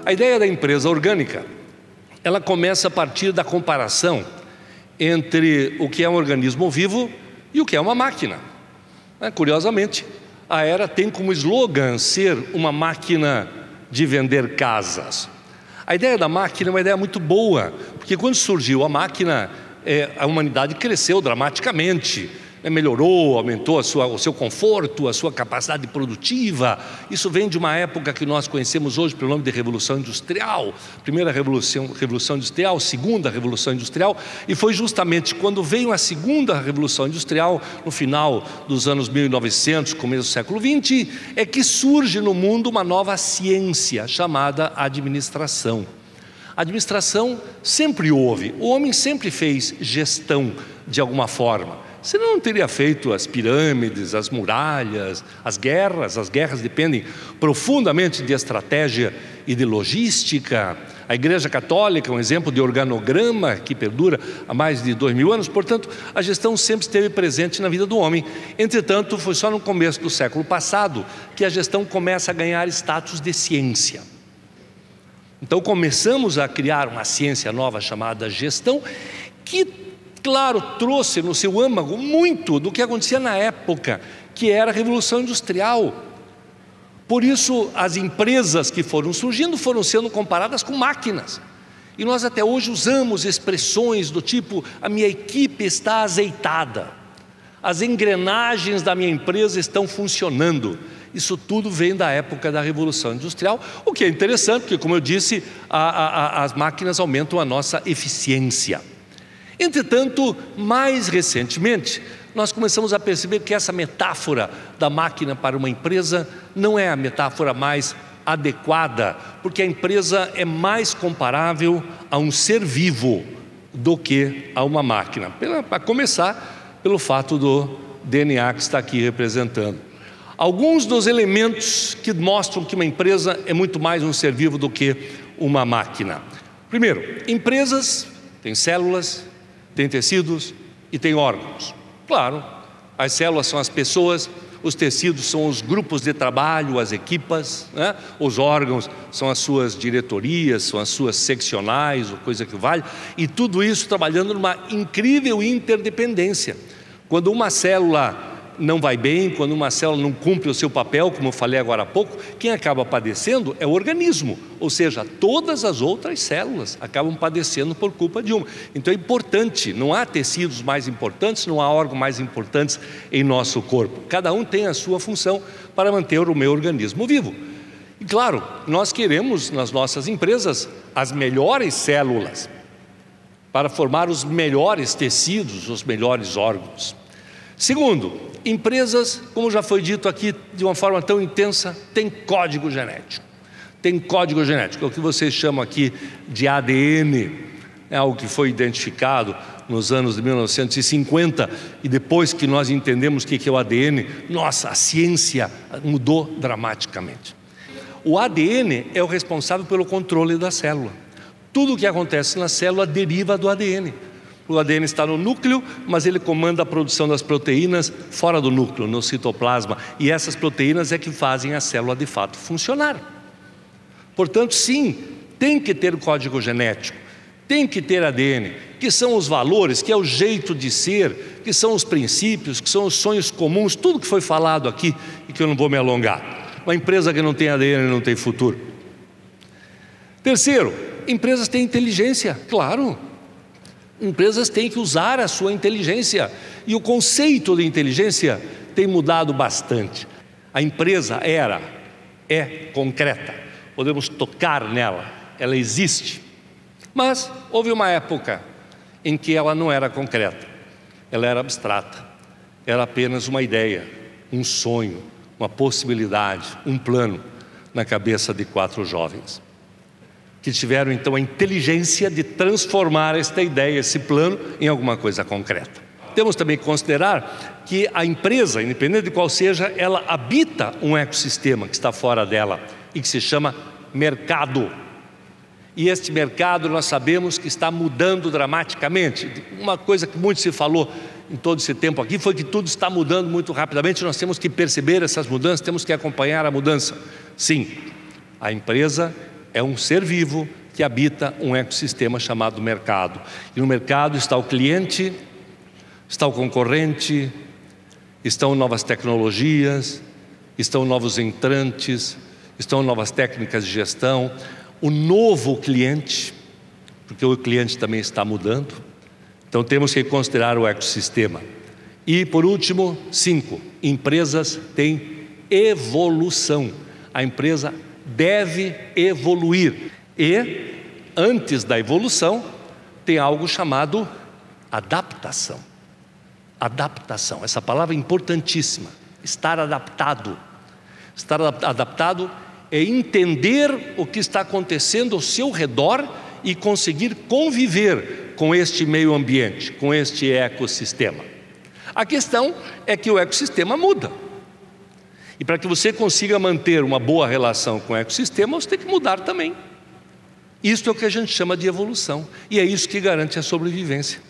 A ideia da empresa orgânica, ela começa a partir da comparação entre o que é um organismo vivo e o que é uma máquina. Curiosamente, a Aera tem como slogan ser uma máquina de vender casas. A ideia da máquina é uma ideia muito boa, porque quando surgiu a máquina, a humanidade cresceu dramaticamente, melhorou, aumentou o seu conforto, a sua capacidade produtiva. Isso vem de uma época que nós conhecemos hoje pelo nome de Revolução Industrial. Primeira Revolução Industrial, Segunda Revolução Industrial, e foi justamente quando veio a Segunda Revolução Industrial, no final dos anos 1900, começo do século XX, é que surge no mundo uma nova ciência chamada administração. A administração sempre houve, o homem sempre fez gestão de alguma forma. Senão não teria feito as pirâmides, as muralhas, as guerras. As guerras dependem profundamente de estratégia e de logística. A Igreja Católica é um exemplo de organograma que perdura há mais de 2000 anos. Portanto, a gestão sempre esteve presente na vida do homem. Entretanto, foi só no começo do século passado que a gestão começa a ganhar status de ciência. Então começamos a criar uma ciência nova chamada gestão, que, claro, trouxe no seu âmago muito do que acontecia na época, que era a Revolução Industrial. Por isso, as empresas que foram surgindo foram sendo comparadas com máquinas. E nós até hoje usamos expressões do tipo: a minha equipe está azeitada, as engrenagens da minha empresa estão funcionando. Isso tudo vem da época da Revolução Industrial, o que é interessante, porque, como eu disse, as máquinas aumentam a nossa eficiência. Entretanto, mais recentemente, nós começamos a perceber que essa metáfora da máquina para uma empresa não é a metáfora mais adequada, porque a empresa é mais comparável a um ser vivo do que a uma máquina. Para começar, pelo fato do DNA que está aqui representando. Alguns dos elementos que mostram que uma empresa é muito mais um ser vivo do que uma máquina. Primeiro, empresas têm células, têm tecidos e têm órgãos. Claro, as células são as pessoas, os tecidos são os grupos de trabalho, as equipas, né? Os órgãos são as suas diretorias, são as suas seccionais, ou coisa que vale, e tudo isso trabalhando numa incrível interdependência. Quando uma célula não vai bem, quando uma célula não cumpre o seu papel, como eu falei agora há pouco, quem acaba padecendo é o organismo, ou seja, todas as outras células acabam padecendo por culpa de uma. Então é importante, não há tecidos mais importantes, não há órgãos mais importantes em nosso corpo. Cada um tem a sua função para manter o meu organismo vivo. E claro, nós queremos nas nossas empresas as melhores células para formar os melhores tecidos, os melhores órgãos. Segundo, empresas, como já foi dito aqui de uma forma tão intensa, têm código genético. Tem código genético, é o que vocês chamam aqui de ADN, é algo que foi identificado nos anos de 1950, e depois que nós entendemos o que é o ADN, nossa, a ciência mudou dramaticamente. O ADN é o responsável pelo controle da célula. Tudo o que acontece na célula deriva do ADN. O ADN está no núcleo, mas ele comanda a produção das proteínas fora do núcleo, no citoplasma. E essas proteínas é que fazem a célula de fato funcionar. Portanto, sim, tem que ter código genético, tem que ter ADN, que são os valores, que é o jeito de ser, que são os princípios, que são os sonhos comuns, tudo que foi falado aqui e que eu não vou me alongar. Uma empresa que não tem ADN não tem futuro. Terceiro, empresas têm inteligência, claro. Empresas têm que usar a sua inteligência, e o conceito de inteligência tem mudado bastante. A empresa é concreta, podemos tocar nela, ela existe. Mas houve uma época em que ela não era concreta, ela era abstrata, era apenas uma ideia, um sonho, uma possibilidade, um plano na cabeça de 4 jovens. Que tiveram então a inteligência de transformar esta ideia, esse plano, em alguma coisa concreta. Temos também que considerar que a empresa, independente de qual seja, ela habita um ecossistema que está fora dela e que se chama mercado. E este mercado nós sabemos que está mudando dramaticamente. Uma coisa que muito se falou em todo esse tempo aqui foi que tudo está mudando muito rapidamente. Nós temos que perceber essas mudanças, temos que acompanhar a mudança. Sim, a empresa é um ser vivo que habita um ecossistema chamado mercado. E no mercado está o cliente, está o concorrente, estão novas tecnologias, estão novos entrantes, estão novas técnicas de gestão, o novo cliente, porque o cliente também está mudando. Então temos que considerar o ecossistema. E por último, 5, empresas têm evolução. A empresa deve evoluir. E antes da evolução tem algo chamado adaptação. Adaptação, essa palavra é importantíssima. Estar adaptado. Estar adaptado é entender o que está acontecendo ao seu redor e conseguir conviver com este meio ambiente, com este ecossistema. A questão é que o ecossistema muda. E para que você consiga manter uma boa relação com o ecossistema, você tem que mudar também. Isso é o que a gente chama de evolução. E é isso que garante a sobrevivência.